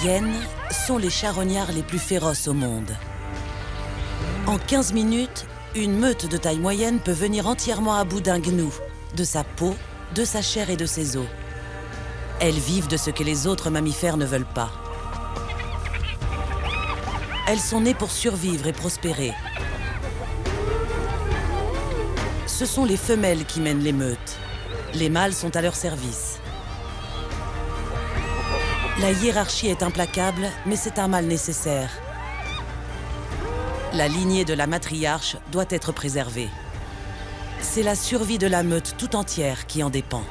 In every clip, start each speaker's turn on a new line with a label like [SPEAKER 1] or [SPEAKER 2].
[SPEAKER 1] hyènes sont les charognards les plus féroces au monde. En 15 minutes, une meute de taille moyenne peut venir entièrement à bout d'un gnou, de sa peau, de sa chair et de ses os. Elles vivent de ce que les autres mammifères ne veulent pas. Elles sont nées pour survivre et prospérer. Ce sont les femelles qui mènent les meutes. Les mâles sont à leur service. La hiérarchie est implacable, mais c'est un mal nécessaire. La lignée de la matriarche doit être préservée. C'est la survie de la meute tout entière qui en dépend.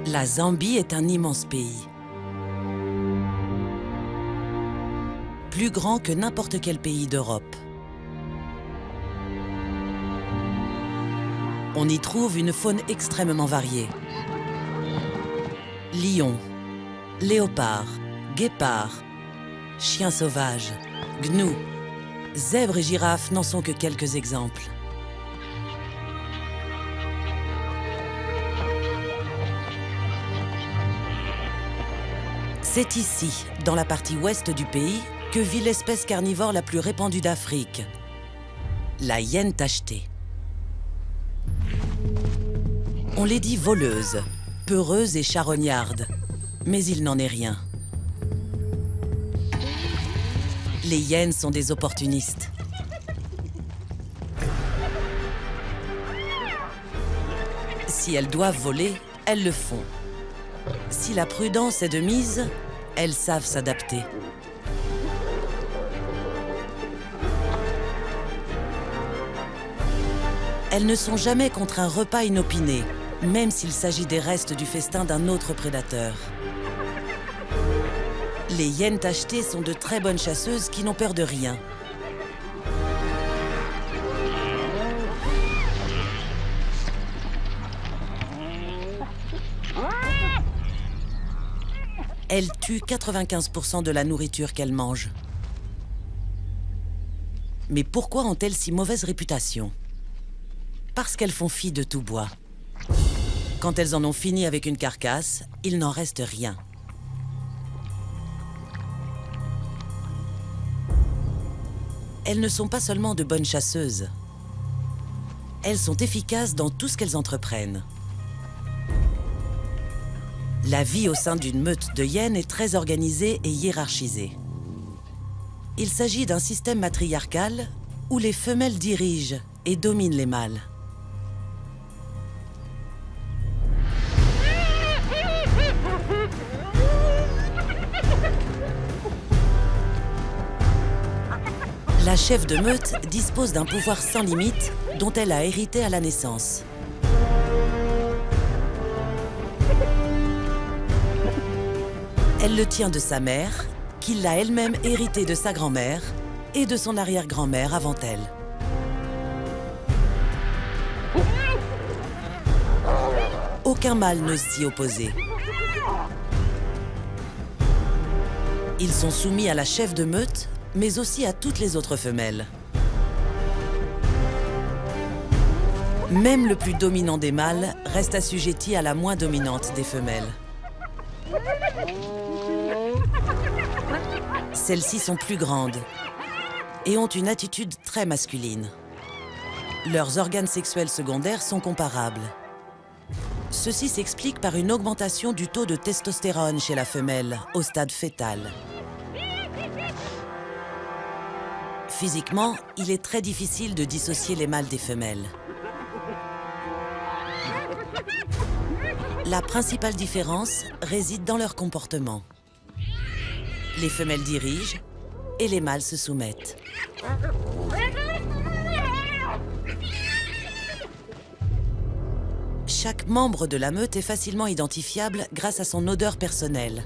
[SPEAKER 1] La Zambie est un immense pays. Plus grand que n'importe quel pays d'Europe. On y trouve une faune extrêmement variée. Lions, léopards, guépards, chiens sauvages, gnous, zèbres et girafes n'en sont que quelques exemples. C'est ici, dans la partie ouest du pays, que vit l'espèce carnivore la plus répandue d'Afrique, la hyène tachetée. On les dit voleuses, peureuses et charognardes, mais il n'en est rien. Les hyènes sont des opportunistes. Si elles doivent voler, elles le font. Si la prudence est de mise, elles savent s'adapter. Elles ne sont jamais contre un repas inopiné, même s'il s'agit des restes du festin d'un autre prédateur. Les hyènes tachetées sont de très bonnes chasseuses qui n'ont peur de rien. Elles tuent 95% de la nourriture qu'elles mangent. Mais pourquoi ont-elles si mauvaise réputation? Parce qu'elles font fi de tout bois. Quand elles en ont fini avec une carcasse, il n'en reste rien. Elles ne sont pas seulement de bonnes chasseuses. Elles sont efficaces dans tout ce qu'elles entreprennent. La vie au sein d'une meute de hyènes est très organisée et hiérarchisée. Il s'agit d'un système matriarcal où les femelles dirigent et dominent les mâles. La chef de meute dispose d'un pouvoir sans limite dont elle a hérité à la naissance. Elle le tient de sa mère, qui l'a elle-même hérité de sa grand-mère et de son arrière-grand-mère avant elle. Aucun mâle n'ose s'y opposer. Ils sont soumis à la chef de meute, mais aussi à toutes les autres femelles. Même le plus dominant des mâles reste assujetti à la moins dominante des femelles. Celles-ci sont plus grandes et ont une attitude très masculine. Leurs organes sexuels secondaires sont comparables. Ceci s'explique par une augmentation du taux de testostérone chez la femelle au stade fœtal. Physiquement, il est très difficile de dissocier les mâles des femelles. La principale différence réside dans leur comportement. Les femelles dirigent et les mâles se soumettent. Chaque membre de la meute est facilement identifiable grâce à son odeur personnelle.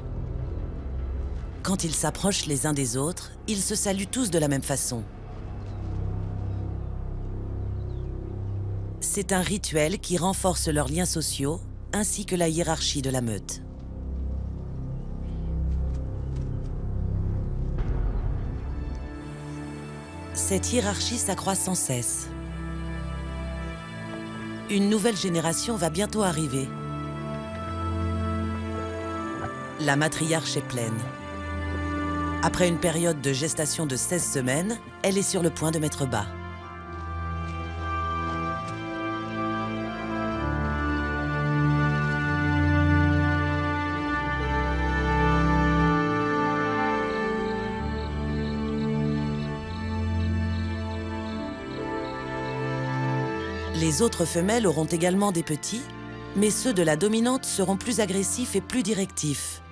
[SPEAKER 1] Quand ils s'approchent les uns des autres, ils se saluent tous de la même façon. C'est un rituel qui renforce leurs liens sociaux ainsi que la hiérarchie de la meute. Cette hiérarchie s'accroît sans cesse. Une nouvelle génération va bientôt arriver. La matriarche est pleine. Après une période de gestation de 16 semaines, elle est sur le point de mettre bas. Les autres femelles auront également des petits, mais ceux de la dominante seront plus agressifs et plus directifs.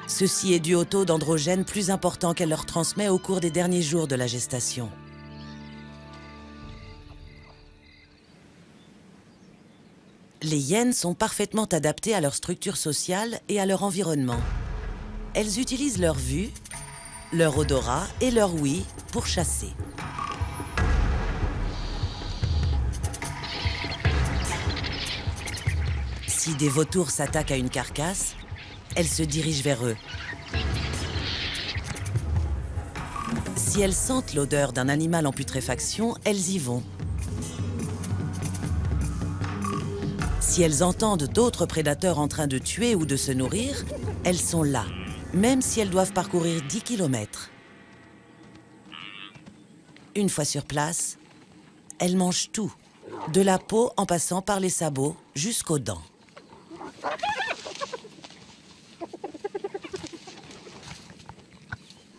[SPEAKER 1] Ceci est dû au taux d'androgène plus important qu'elle leur transmet au cours des derniers jours de la gestation. Les hyènes sont parfaitement adaptées à leur structure sociale et à leur environnement. Elles utilisent leur vue, leur odorat et leur ouïe pour chasser. Si des vautours s'attaquent à une carcasse, elles se dirigent vers eux. Si elles sentent l'odeur d'un animal en putréfaction, elles y vont. Si elles entendent d'autres prédateurs en train de tuer ou de se nourrir, elles sont là, même si elles doivent parcourir 10 km. Une fois sur place, elles mangent tout, de la peau en passant par les sabots jusqu'aux dents.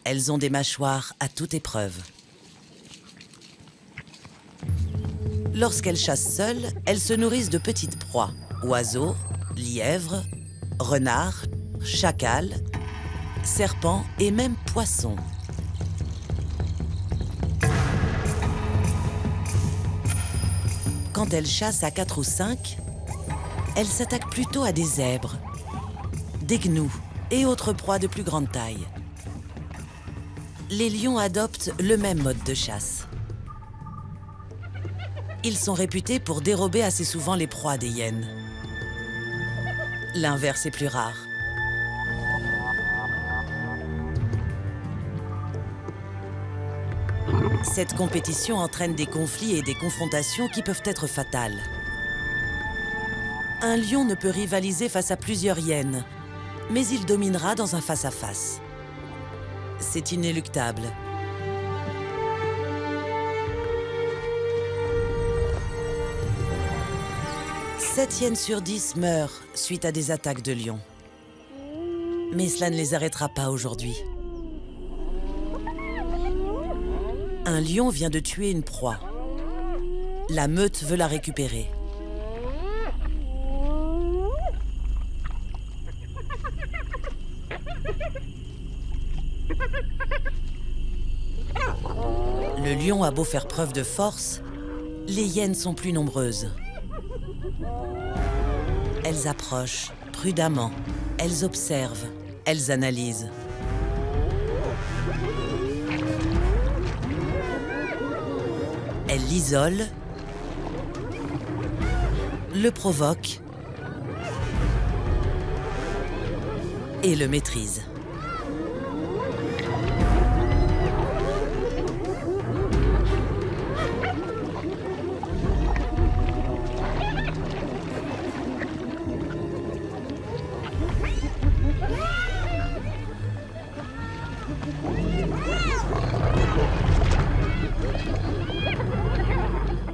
[SPEAKER 1] Elles ont des mâchoires à toute épreuve. Lorsqu'elles chassent seules, elles se nourrissent de petites proies, oiseaux, lièvres, renards, chacals, serpents et même poissons. Quand elles chassent à 4 ou 5, elles s'attaquent plutôt à des zèbres, des gnous et autres proies de plus grande taille. Les lions adoptent le même mode de chasse. Ils sont réputés pour dérober assez souvent les proies des hyènes. L'inverse est plus rare. Cette compétition entraîne des conflits et des confrontations qui peuvent être fatales. Un lion ne peut rivaliser face à plusieurs hyènes, mais il dominera dans un face-à-face. C'est inéluctable. Sept hyènes sur 10 meurent suite à des attaques de lions. Mais cela ne les arrêtera pas aujourd'hui. Un lion vient de tuer une proie. La meute veut la récupérer. Le lion a beau faire preuve de force, les hyènes sont plus nombreuses. Elles approchent prudemment, elles observent, elles analysent. Elles l'isolent, le provoquent et le maîtrisent.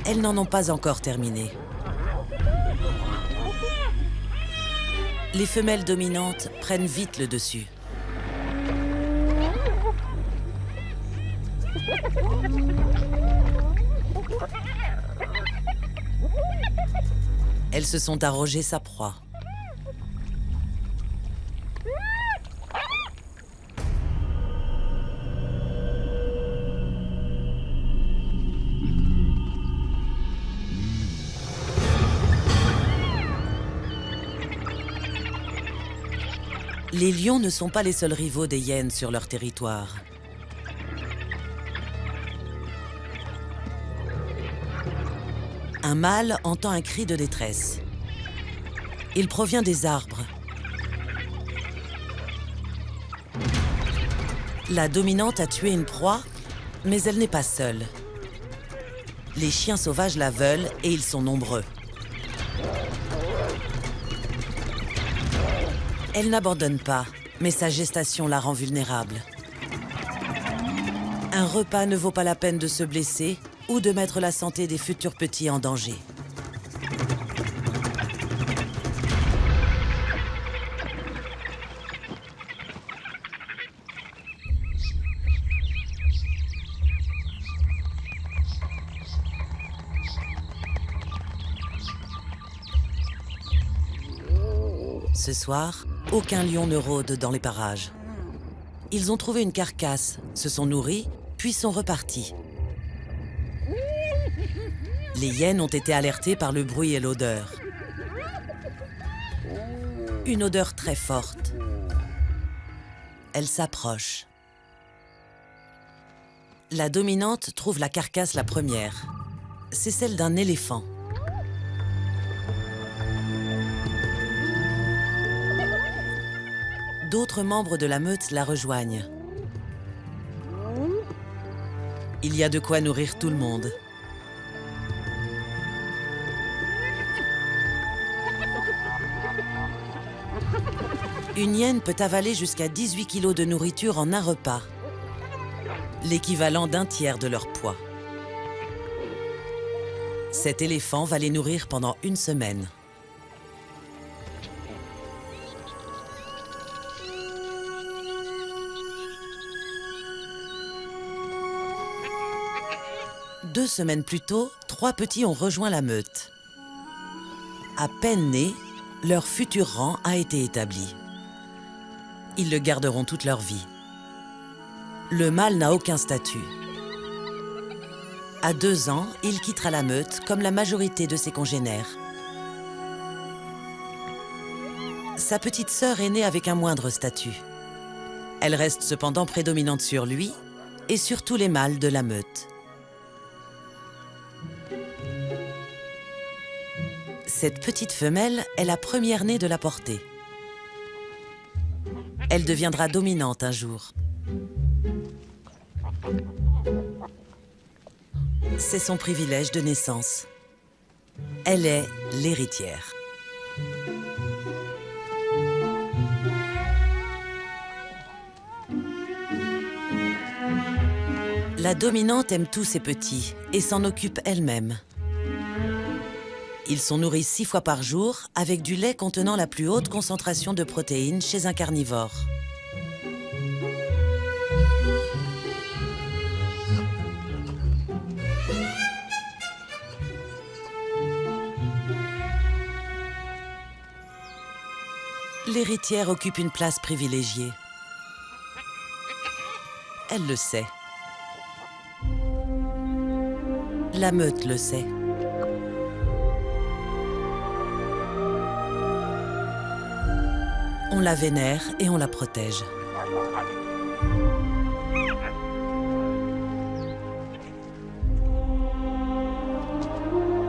[SPEAKER 1] Elles n'en ont pas encore terminé. Les femelles dominantes prennent vite le dessus. Elles se sont arrogées sa proie. Les lions ne sont pas les seuls rivaux des hyènes sur leur territoire. Un mâle entend un cri de détresse. Il provient des arbres. La dominante a tué une proie Mais elle n'est pas seule. Les chiens sauvages la veulent et ils sont nombreux. Elle n'abandonne pas, mais sa gestation la rend vulnérable. Un repas ne vaut pas la peine de se blesser ou de mettre la santé des futurs petits en danger. Ce soir, aucun lion ne rôde dans les parages. Ils ont trouvé une carcasse, se sont nourris, puis sont repartis. Les hyènes ont été alertées par le bruit et l'odeur. Une odeur très forte. Elles s'approchent. La dominante trouve la carcasse la première. C'est celle d'un éléphant. D'autres membres de la meute la rejoignent. Il y a de quoi nourrir tout le monde. Une hyène peut avaler jusqu'à 18 kilos de nourriture en un repas, l'équivalent d'un tiers de leur poids. Cet éléphant va les nourrir pendant une semaine. Deux semaines plus tôt, 3 petits ont rejoint la meute. À peine nés, leur futur rang a été établi. Ils le garderont toute leur vie. Le mâle n'a aucun statut. À 2 ans, il quittera la meute comme la majorité de ses congénères. Sa petite sœur est née avec un moindre statut. Elle reste cependant prédominante sur lui et sur tous les mâles de la meute. Cette petite femelle est la première née de la portée. Elle deviendra dominante un jour. C'est son privilège de naissance. Elle est l'héritière. La dominante aime tous ses petits et s'en occupe elle-même. Ils sont nourris 6 fois par jour avec du lait contenant la plus haute concentration de protéines chez un carnivore. L'héritière occupe une place privilégiée. Elle le sait. La meute le sait. On la vénère et on la protège.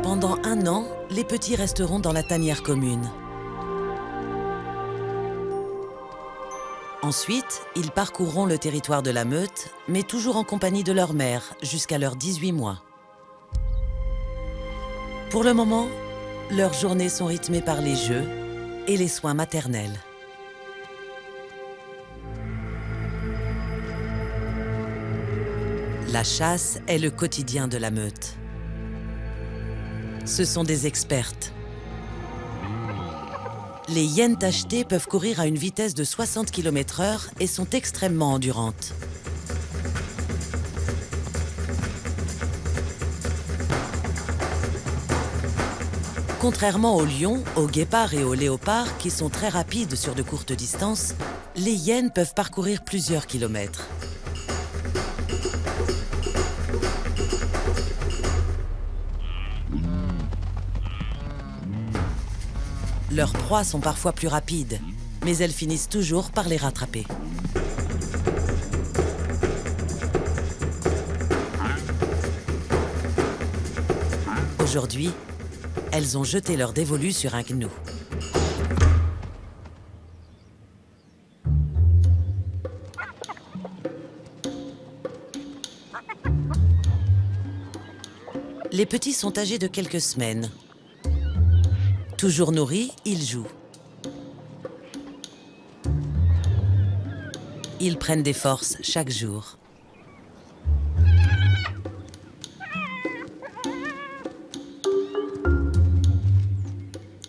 [SPEAKER 1] Pendant 1 an, les petits resteront dans la tanière commune. Ensuite, ils parcourront le territoire de la meute, mais toujours en compagnie de leur mère, jusqu'à leurs 18 mois. Pour le moment, leurs journées sont rythmées par les jeux et les soins maternels. La chasse est le quotidien de la meute. Ce sont des expertes. Les hyènes tachetées peuvent courir à une vitesse de 60 km/h et sont extrêmement endurantes. Contrairement aux lions, aux guépards et aux léopards, qui sont très rapides sur de courtes distances, les hyènes peuvent parcourir plusieurs kilomètres. Leurs proies sont parfois plus rapides, mais elles finissent toujours par les rattraper. Aujourd'hui, elles ont jeté leur dévolu sur un gnou. Les petits sont âgés de quelques semaines. Toujours nourris, ils jouent. Ils prennent des forces chaque jour.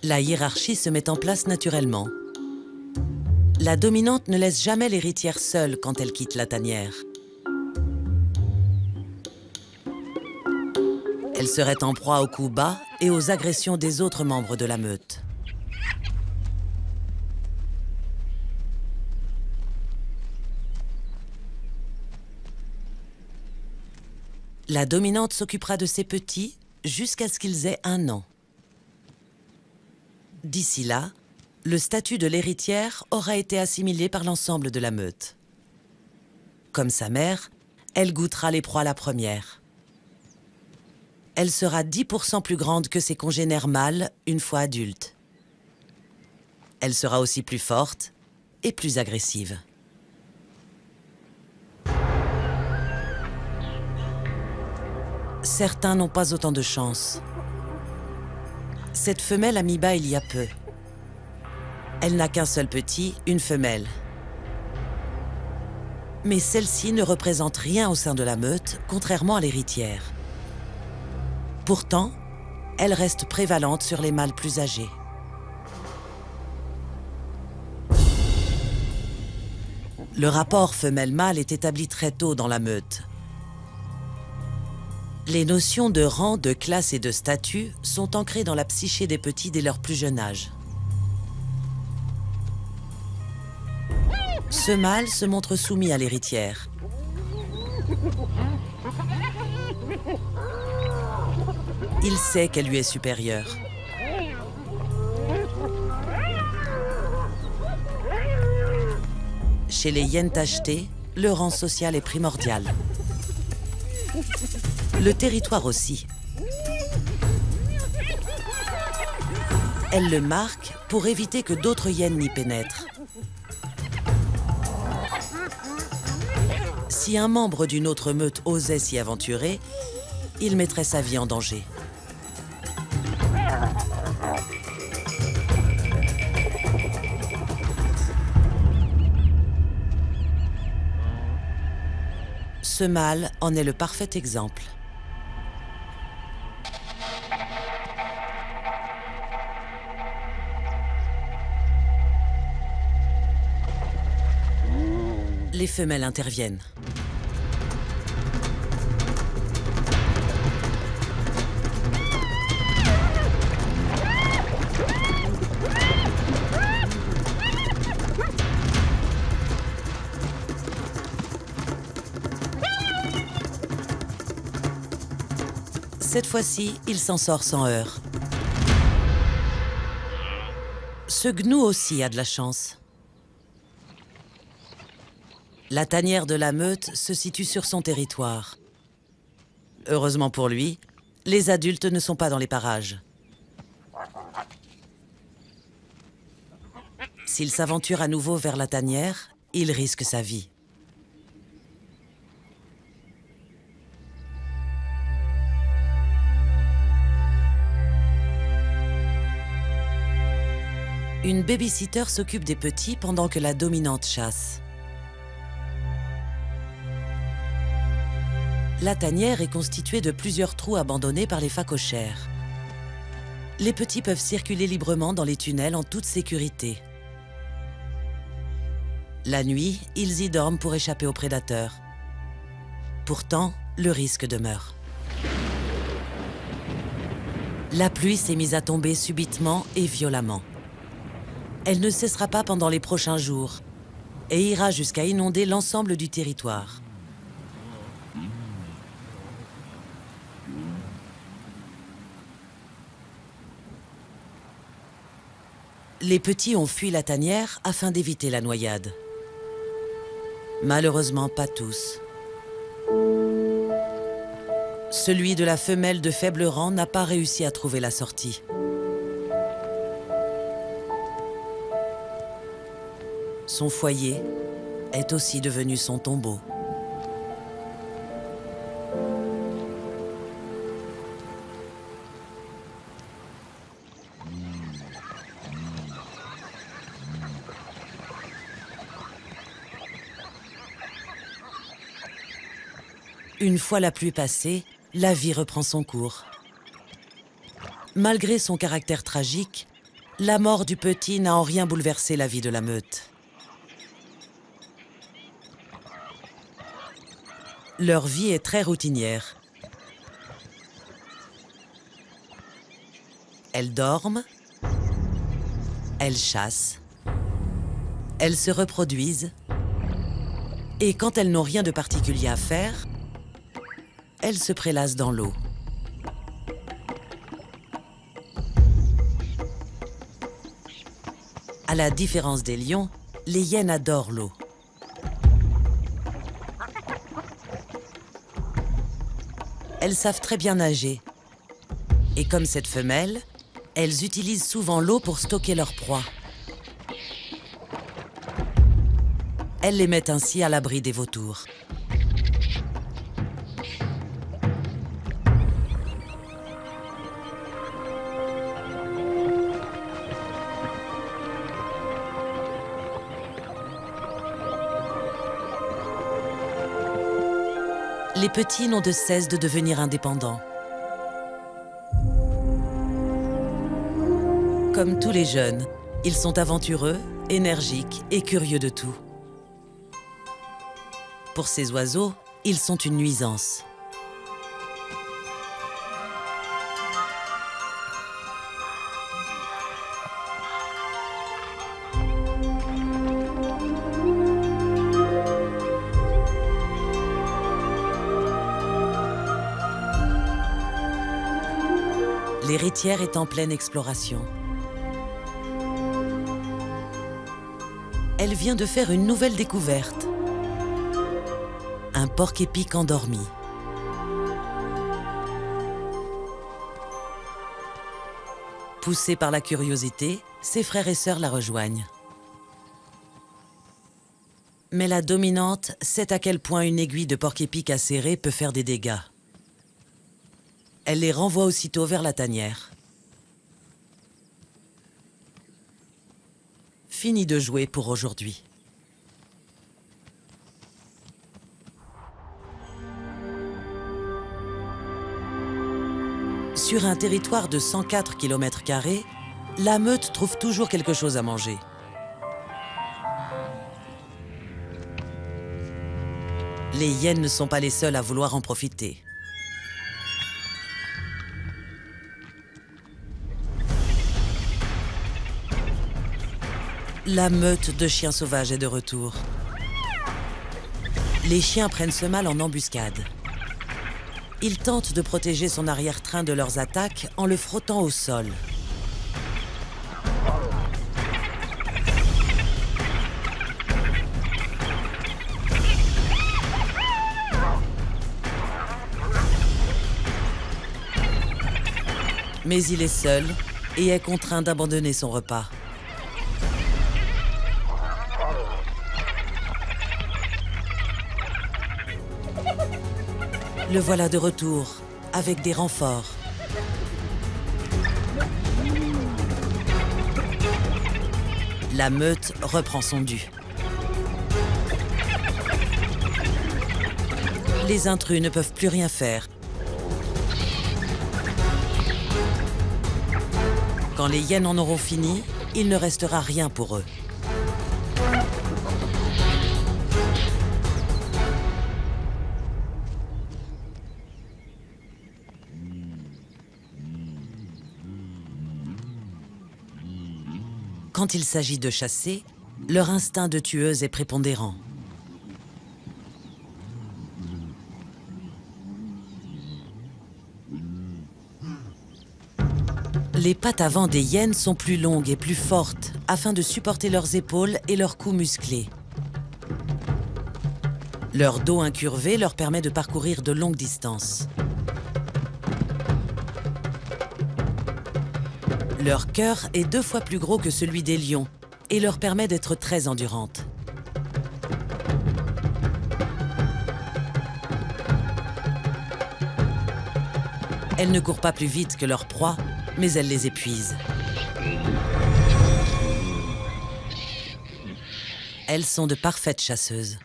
[SPEAKER 1] La hiérarchie se met en place naturellement. La dominante ne laisse jamais l'héritière seule quand elle quitte la tanière. Elle serait en proie aux coups bas et aux agressions des autres membres de la meute. La dominante s'occupera de ses petits jusqu'à ce qu'ils aient 1 an. D'ici là, le statut de l'héritière aura été assimilé par l'ensemble de la meute. Comme sa mère, elle goûtera les proies la première. Elle sera 10% plus grande que ses congénères mâles une fois adulte. Elle sera aussi plus forte et plus agressive. Certains n'ont pas autant de chance. Cette femelle a mis bas il y a peu. Elle n'a qu'un seul petit, une femelle. Mais celle-ci ne représente rien au sein de la meute, contrairement à l'héritière. Pourtant, elle reste prévalente sur les mâles plus âgés. Le rapport femelle-mâle est établi très tôt dans la meute. Les notions de rang, de classe et de statut sont ancrées dans la psyché des petits dès leur plus jeune âge. Ce mâle se montre soumis à l'héritière. Il sait qu'elle lui est supérieure. Chez les hyènes tachetées, le rang social est primordial. Le territoire aussi. Elle le marque pour éviter que d'autres hyènes n'y pénètrent. Si un membre d'une autre meute osait s'y aventurer, il mettrait sa vie en danger. Ce mâle en est le parfait exemple. Les femelles interviennent. Cette fois-ci, il s'en sort sans heurts. Ce gnou aussi a de la chance. La tanière de la meute se situe sur son territoire. Heureusement pour lui, les adultes ne sont pas dans les parages. S'il s'aventure à nouveau vers la tanière, il risque sa vie. Une baby-sitter s'occupe des petits pendant que la dominante chasse. La tanière est constituée de plusieurs trous abandonnés par les phacochères. Les petits peuvent circuler librement dans les tunnels en toute sécurité. La nuit, ils y dorment pour échapper aux prédateurs. Pourtant, le risque demeure. La pluie s'est mise à tomber subitement et violemment. Elle ne cessera pas pendant les prochains jours et ira jusqu'à inonder l'ensemble du territoire. Les petits ont fui la tanière afin d'éviter la noyade. Malheureusement, pas tous. Celui de la femelle de faible rang n'a pas réussi à trouver la sortie. Son foyer est aussi devenu son tombeau. Une fois la pluie passée, la vie reprend son cours. Malgré son caractère tragique, la mort du petit n'a en rien bouleversé la vie de la meute. Leur vie est très routinière. Elles dorment, elles chassent, elles se reproduisent, et quand elles n'ont rien de particulier à faire, elles se prélassent dans l'eau. À la différence des lions, les hyènes adorent l'eau. Elles savent très bien nager. Et comme cette femelle, elles utilisent souvent l'eau pour stocker leurs proies. Elles les mettent ainsi à l'abri des vautours. Les petits n'ont de cesse de devenir indépendants. Comme tous les jeunes, ils sont aventureux, énergiques et curieux de tout. Pour ces oiseaux, ils sont une nuisance. L'héritière est en pleine exploration. Elle vient de faire une nouvelle découverte. Un porc-épic endormi. Poussée par la curiosité, ses frères et sœurs la rejoignent. Mais la dominante sait à quel point une aiguille de porc-épic acérée peut faire des dégâts. Elle les renvoie aussitôt vers la tanière. Fini de jouer pour aujourd'hui. Sur un territoire de 104 km², la meute trouve toujours quelque chose à manger. Les hyènes ne sont pas les seules à vouloir en profiter. La meute de chiens sauvages est de retour. Les chiens prennent ce mâle en embuscade. Ils tentent de protéger son arrière-train de leurs attaques en le frottant au sol. Mais il est seul et est contraint d'abandonner son repas. Le voilà de retour, avec des renforts. La meute reprend son dû. Les intrus ne peuvent plus rien faire. Quand les hyènes en auront fini, il ne restera rien pour eux. Quand il s'agit de chasser, leur instinct de tueuse est prépondérant. Les pattes avant des hyènes sont plus longues et plus fortes afin de supporter leurs épaules et leurs coups musclés. Leur dos incurvé leur permet de parcourir de longues distances. Leur cœur est 2 fois plus gros que celui des lions et leur permet d'être très endurantes. Elles ne courent pas plus vite que leur proie, mais elles les épuisent. Elles sont de parfaites chasseuses.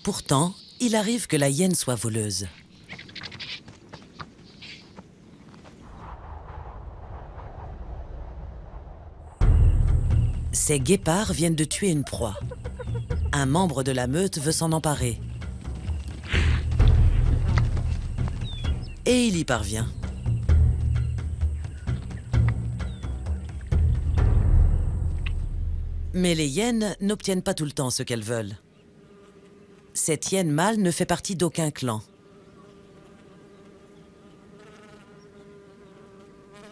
[SPEAKER 1] Pourtant, il arrive que la hyène soit voleuse. Ces guépards viennent de tuer une proie. Un membre de la meute veut s'en emparer. Et il y parvient. Mais les hyènes n'obtiennent pas tout le temps ce qu'elles veulent. Cette hyène mâle ne fait partie d'aucun clan.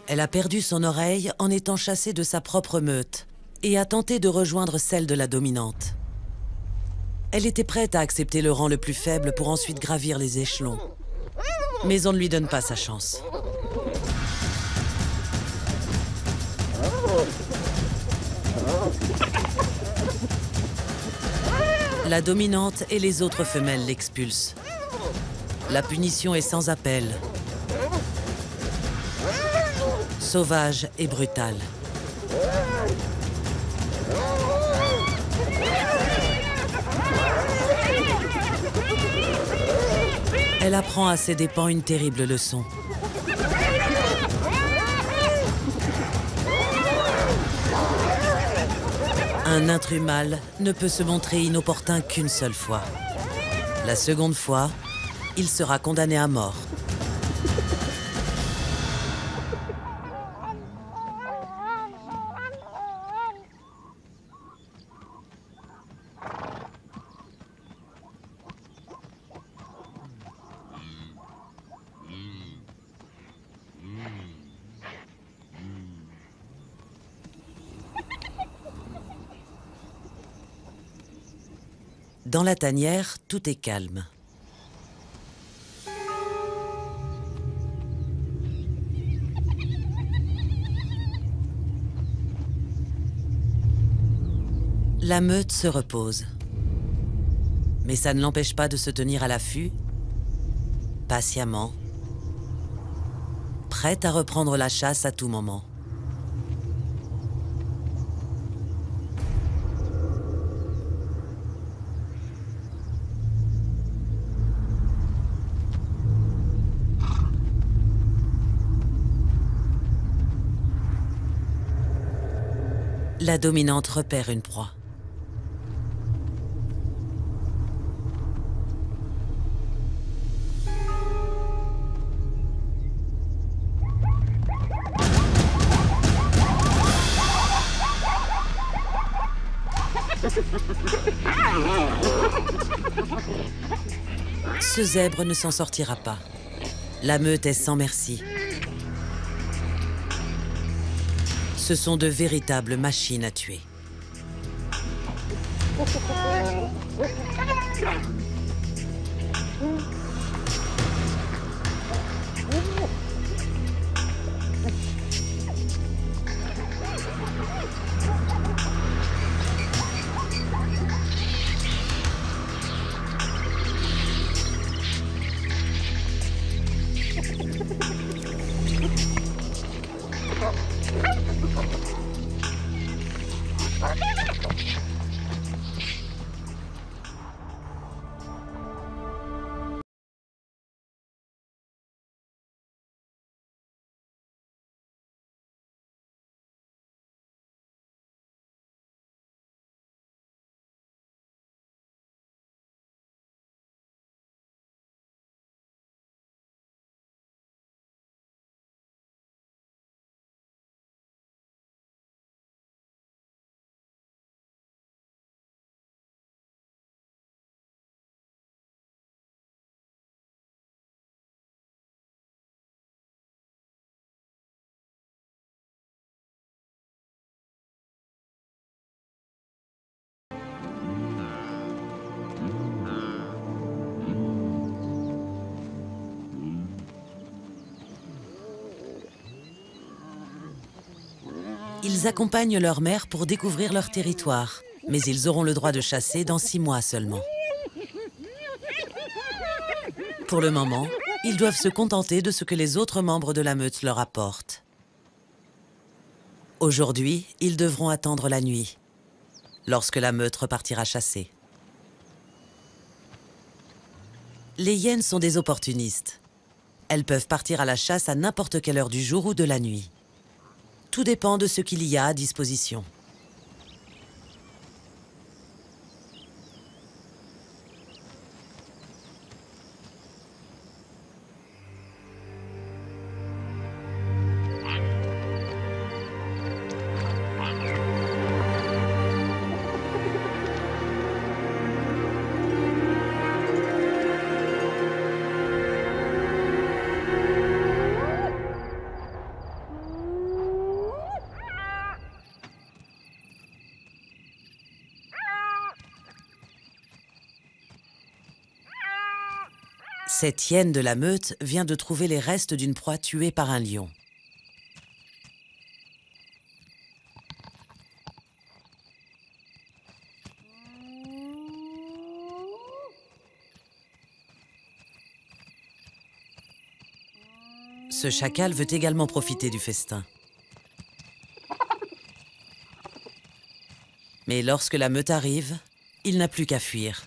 [SPEAKER 1] Elle a perdu son oreille en étant chassée de sa propre meute et a tenté de rejoindre celle de la dominante. Elle était prête à accepter le rang le plus faible pour ensuite gravir les échelons. Mais on ne lui donne pas sa chance. La dominante et les autres femelles l'expulsent. La punition est sans appel. Sauvage et brutale. Elle apprend à ses dépens une terrible leçon. Un intrus mâle ne peut se montrer inopportun qu'une seule fois. La seconde fois, il sera condamné à mort. Dans la tanière, tout est calme. La meute se repose. Mais ça ne l'empêche pas de se tenir à l'affût, patiemment, prête à reprendre la chasse à tout moment. La dominante repère une proie. Ce zèbre ne s'en sortira pas. La meute est sans merci. Ce sont de véritables machines à tuer. Ils accompagnent leur mère pour découvrir leur territoire, mais ils auront le droit de chasser dans 6 mois seulement. Pour le moment, ils doivent se contenter de ce que les autres membres de la meute leur apportent. Aujourd'hui, ils devront attendre la nuit, lorsque la meute repartira chasser. Les hyènes sont des opportunistes. Elles peuvent partir à la chasse à n'importe quelle heure du jour ou de la nuit. Tout dépend de ce qu'il y a à disposition. Cette hyène de la meute vient de trouver les restes d'une proie tuée par un lion. Ce chacal veut également profiter du festin. Mais lorsque la meute arrive, il n'a plus qu'à fuir.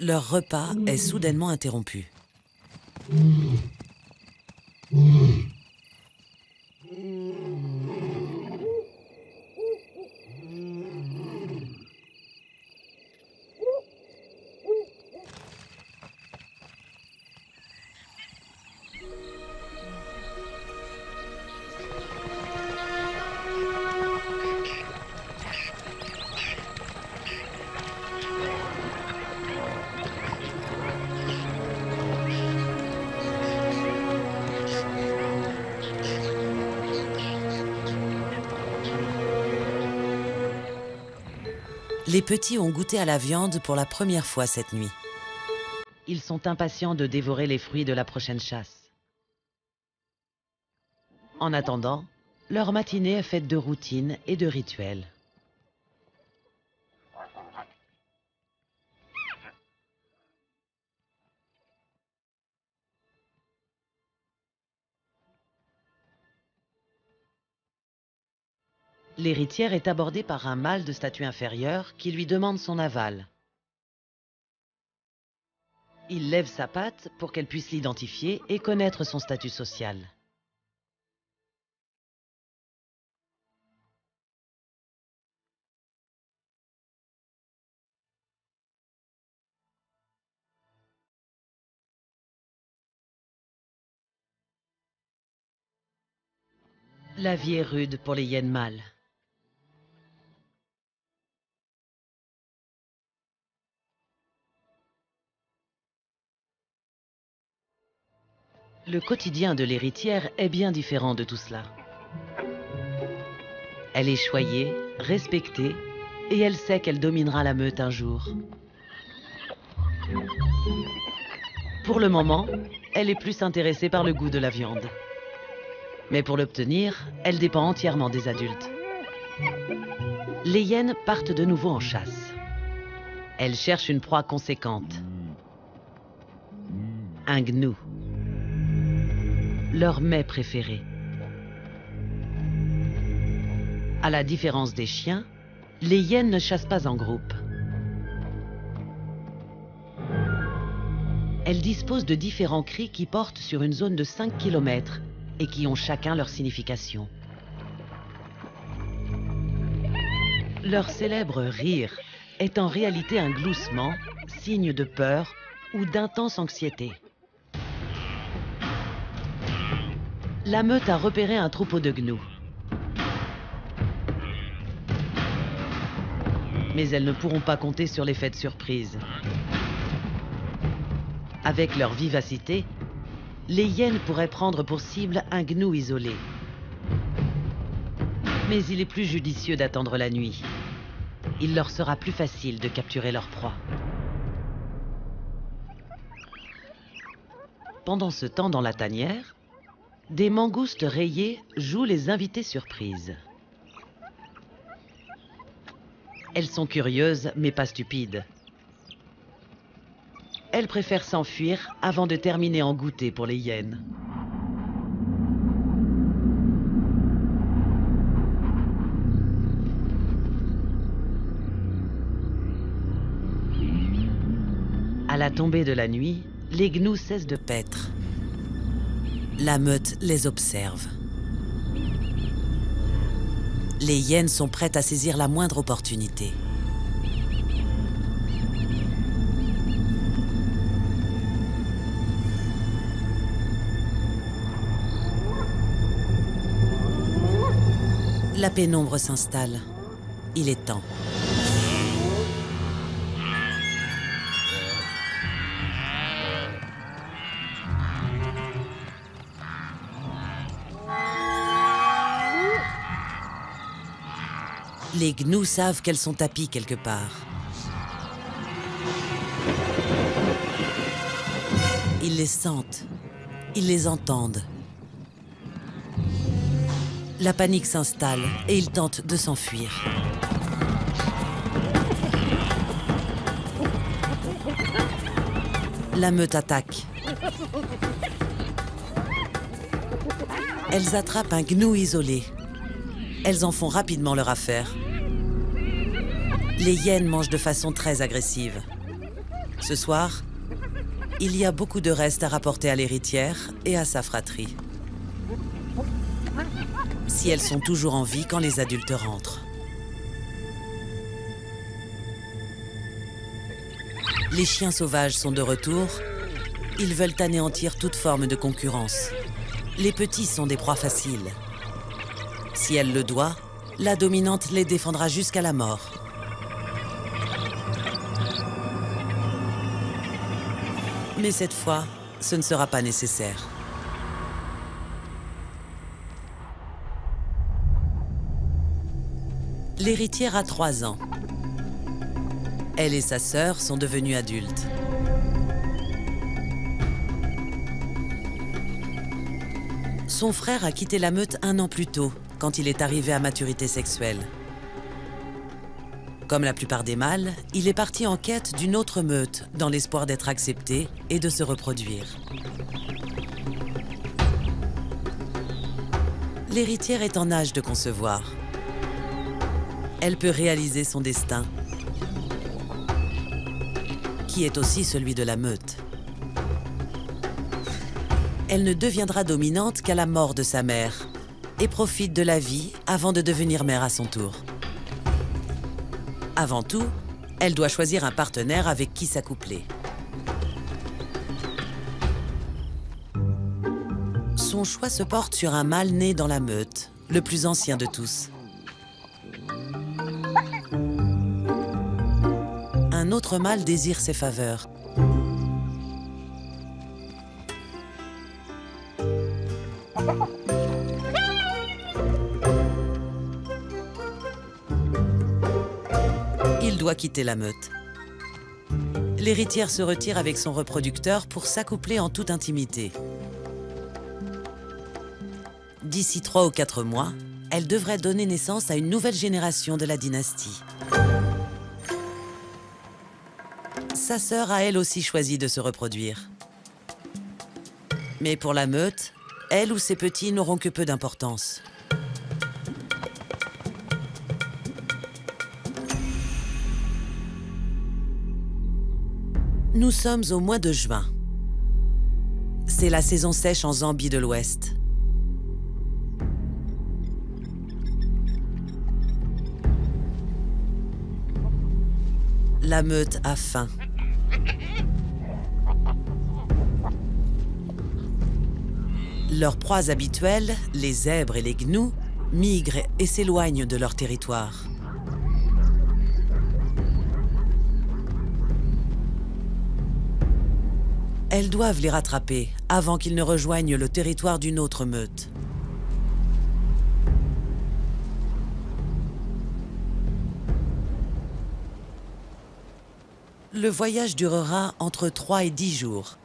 [SPEAKER 1] Leur repas est soudainement interrompu. Les petits ont goûté à la viande pour la première fois cette nuit. Ils sont impatients de dévorer les fruits de la prochaine chasse. En attendant, leur matinée est faite de routine et de rituels. L'héritière est abordée par un mâle de statut inférieure qui lui demande son aval. Il lève sa patte pour qu'elle puisse l'identifier et connaître son statut social. La vie est rude pour les hyènes mâles. Le quotidien de l'héritière est bien différent de tout cela. Elle est choyée, respectée, et elle sait qu'elle dominera la meute un jour. Pour le moment, elle est plus intéressée par le goût de la viande. Mais pour l'obtenir, elle dépend entièrement des adultes. Les hyènes partent de nouveau en chasse. Elles cherchent une proie conséquente. Un gnou. Leur mets préféré. À la différence des chiens, les hyènes ne chassent pas en groupe. Elles disposent de différents cris qui portent sur une zone de 5 km et qui ont chacun leur signification. Leur célèbre rire est en réalité un gloussement, signe de peur ou d'intense anxiété. La meute a repéré un troupeau de gnous. Mais elles ne pourront pas compter sur l'effet de surprise. Avec leur vivacité, les hyènes pourraient prendre pour cible un gnou isolé. Mais il est plus judicieux d'attendre la nuit. Il leur sera plus facile de capturer leur proie. Pendant ce temps, dans la tanière, des mangoustes rayées jouent les invités surprises. Elles sont curieuses, mais pas stupides. elles préfèrent s'enfuir avant de terminer en goûter pour les hyènes. À la tombée de la nuit, les gnous cessent de paître. La meute les observe. Les hyènes sont prêtes à saisir la moindre opportunité. La pénombre s'installe. Il est temps. Les gnous savent qu'elles sont tapies quelque part. Ils les sentent, ils les entendent. La panique s'installe et ils tentent de s'enfuir. La meute attaque. Elles attrapent un gnou isolé. Elles en font rapidement leur affaire. Les hyènes mangent de façon très agressive. Ce soir, il y a beaucoup de restes à rapporter à l'héritière et à sa fratrie. Si elles sont toujours en vie quand les adultes rentrent. Les chiens sauvages sont de retour. Ils veulent anéantir toute forme de concurrence. Les petits sont des proies faciles. Si elle le doit, la dominante les défendra jusqu'à la mort. Mais cette fois, ce ne sera pas nécessaire. L'héritière a 3 ans. Elle et sa sœur sont devenues adultes. Son frère a quitté la meute 1 an plus tôt, quand il est arrivé à maturité sexuelle. Comme la plupart des mâles, il est parti en quête d'une autre meute, dans l'espoir d'être accepté et de se reproduire. L'héritière est en âge de concevoir. Elle peut réaliser son destin, qui est aussi celui de la meute. Elle ne deviendra dominante qu'à la mort de sa mère et profite de la vie avant de devenir mère à son tour. Avant tout, elle doit choisir un partenaire avec qui s'accoupler. Son choix se porte sur un mâle né dans la meute, le plus ancien de tous. Un autre mâle désire ses faveurs. Il doit quitter la meute. L'héritière se retire avec son reproducteur pour s'accoupler en toute intimité. D'ici 3 ou 4 mois, elle devrait donner naissance à une nouvelle génération de la dynastie. Sa sœur a elle aussi choisi de se reproduire. Mais pour la meute, elle ou ses petits n'auront que peu d'importance. Nous sommes au mois de juin. C'est la saison sèche en Zambie de l'Ouest. La meute a faim. Leurs proies habituelles, les zèbres et les gnous, migrent et s'éloignent de leur territoire. Elles doivent les rattraper avant qu'ils ne rejoignent le territoire d'une autre meute. Le voyage durera entre 3 et 10 jours.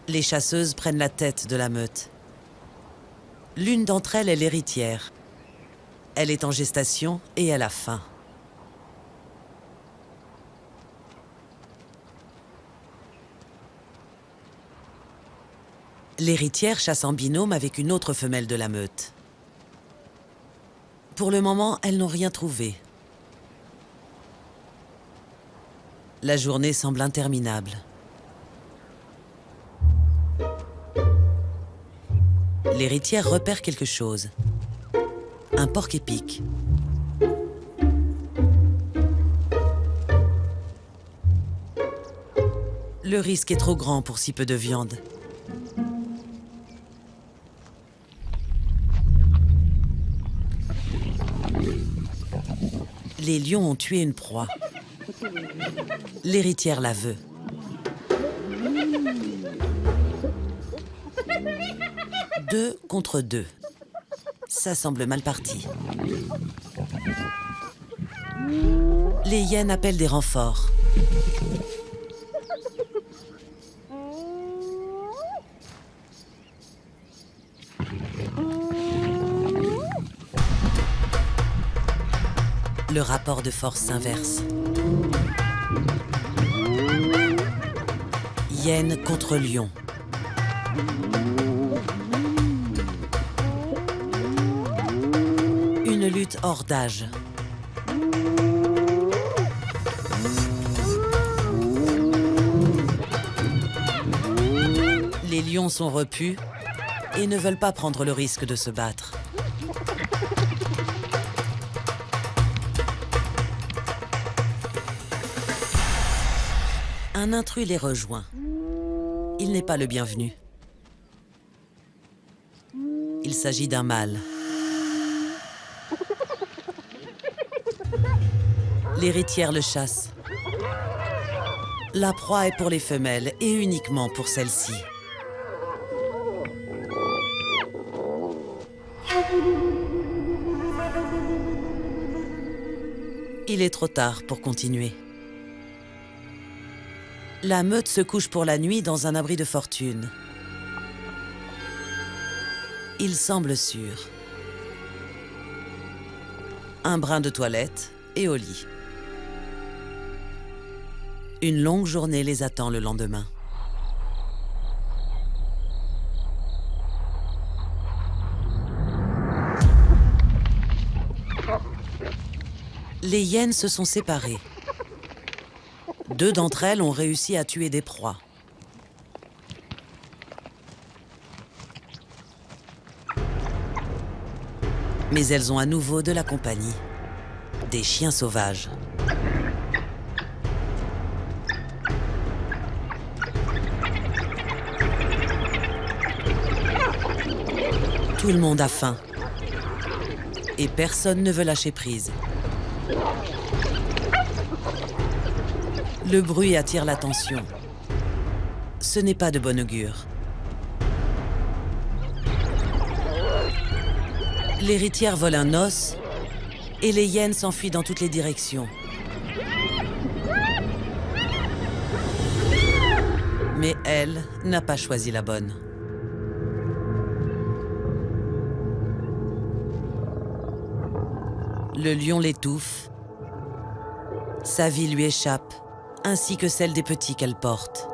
[SPEAKER 1] Les chasseuses prennent la tête de la meute. L'une d'entre elles est l'héritière. Elle est en gestation et elle a faim. L'héritière chasse en binôme avec une autre femelle de la meute. Pour le moment, elles n'ont rien trouvé. La journée semble interminable. L'héritière repère quelque chose. Un porc-épic. Le risque est trop grand pour si peu de viande. Les lions ont tué une proie. L'héritière la veut. Deux contre deux. Ça semble mal parti. Les hyènes appellent des renforts. Le rapport de force s'inverse. Hyène contre lion. Une lutte hors d'âge. Les lions sont repus et ne veulent pas prendre le risque de se battre. Un intrus les rejoint. Il n'est pas le bienvenu. Il s'agit d'un mâle. L'héritière le chasse. La proie est pour les femelles et uniquement pour celles-ci. Il est trop tard pour continuer. La meute se couche pour la nuit dans un abri de fortune. Il semble sûr. Un brin de toilette et au lit. Une longue journée les attend le lendemain. Les hyènes se sont séparées. Deux d'entre elles ont réussi à tuer des proies. Mais elles ont à nouveau de la compagnie. Des chiens sauvages. Tout le monde a faim. Et personne ne veut lâcher prise. Le bruit attire l'attention. Ce n'est pas de bon augure. L'héritière vole un os et les hyènes s'enfuient dans toutes les directions. Mais elle n'a pas choisi la bonne. Le lion l'étouffe. Sa vie lui échappe, ainsi que celle des petits qu'elle porte.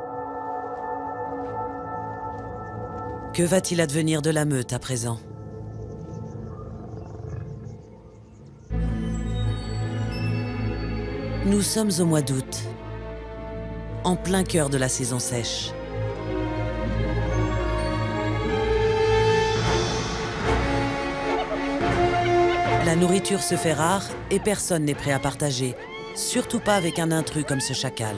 [SPEAKER 1] Que va-t-il advenir de la meute à présent? Nous sommes au mois d'août, en plein cœur de la saison sèche. La nourriture se fait rare et personne n'est prêt à partager, surtout pas avec un intrus comme ce chacal.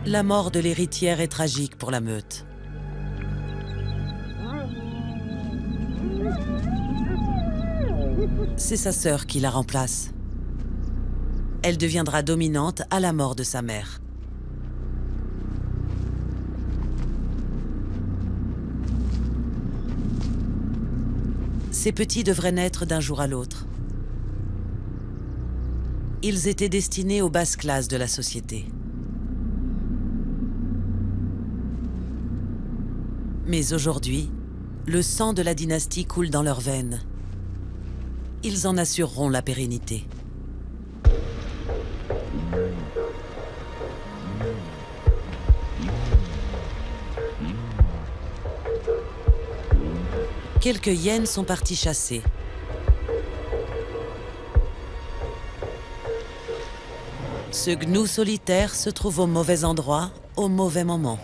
[SPEAKER 1] La mort de l'héritière est tragique pour la meute. C'est sa sœur qui la remplace. Elle deviendra dominante à la mort de sa mère. Ces petits devraient naître d'un jour à l'autre. Ils étaient destinés aux basses classes de la société. Mais aujourd'hui, le sang de la dynastie coule dans leurs veines. Ils en assureront la pérennité. Quelques hyènes sont partis chasser. Ce gnou solitaire se trouve au mauvais endroit, au mauvais moment.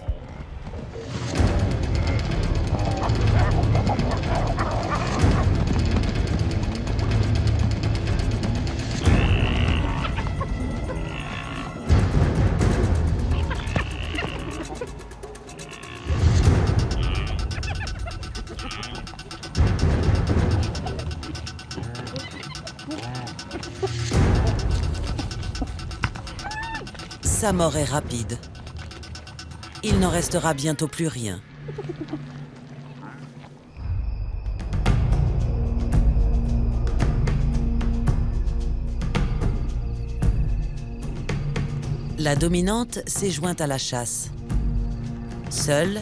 [SPEAKER 1] Sa mort est rapide. Il n'en restera bientôt plus rien. La dominante s'est jointe à la chasse. Seule,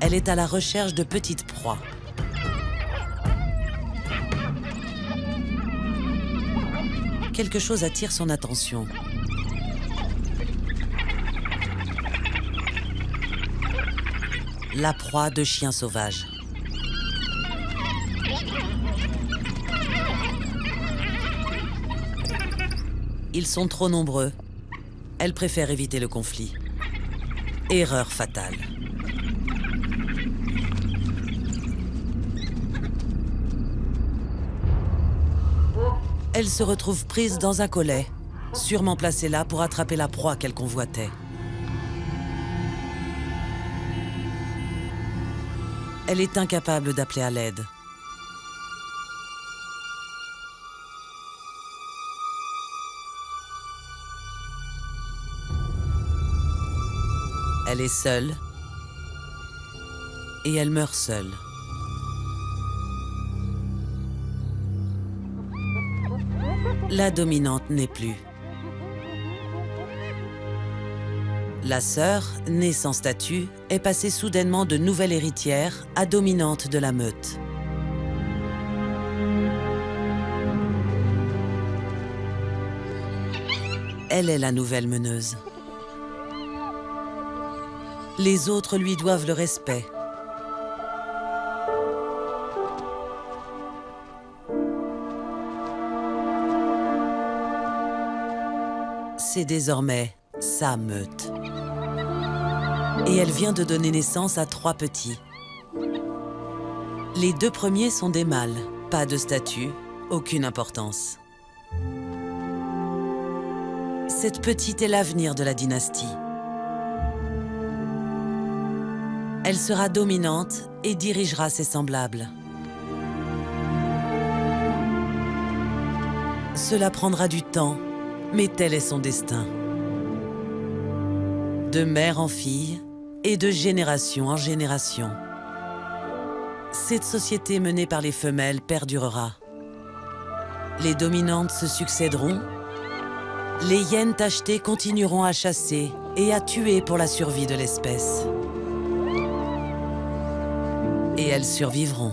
[SPEAKER 1] elle est à la recherche de petites proies. Quelque chose attire son attention. La proie de chiens sauvages. Ils sont trop nombreux. Elle préfère éviter le conflit. Erreur fatale. Elle se retrouve prise dans un collet, sûrement placée là pour attraper la proie qu'elle convoitait. Elle est incapable d'appeler à l'aide. Elle est seule et elle meurt seule. La dominante n'est plus. La sœur, née sans statut, est passée soudainement de nouvelle héritière à dominante de la meute. Elle est la nouvelle meneuse. Les autres lui doivent le respect. C'est désormais sa meute. Et elle vient de donner naissance à 3 petits. Les 2 premiers sont des mâles, pas de statut, aucune importance. Cette petite est l'avenir de la dynastie. Elle sera dominante et dirigera ses semblables. Cela prendra du temps, mais tel est son destin. De mère en fille et de génération en génération. Cette société menée par les femelles perdurera. Les dominantes se succéderont. Les hyènes tachetées continueront à chasser et à tuer pour la survie de l'espèce. Et elles survivront.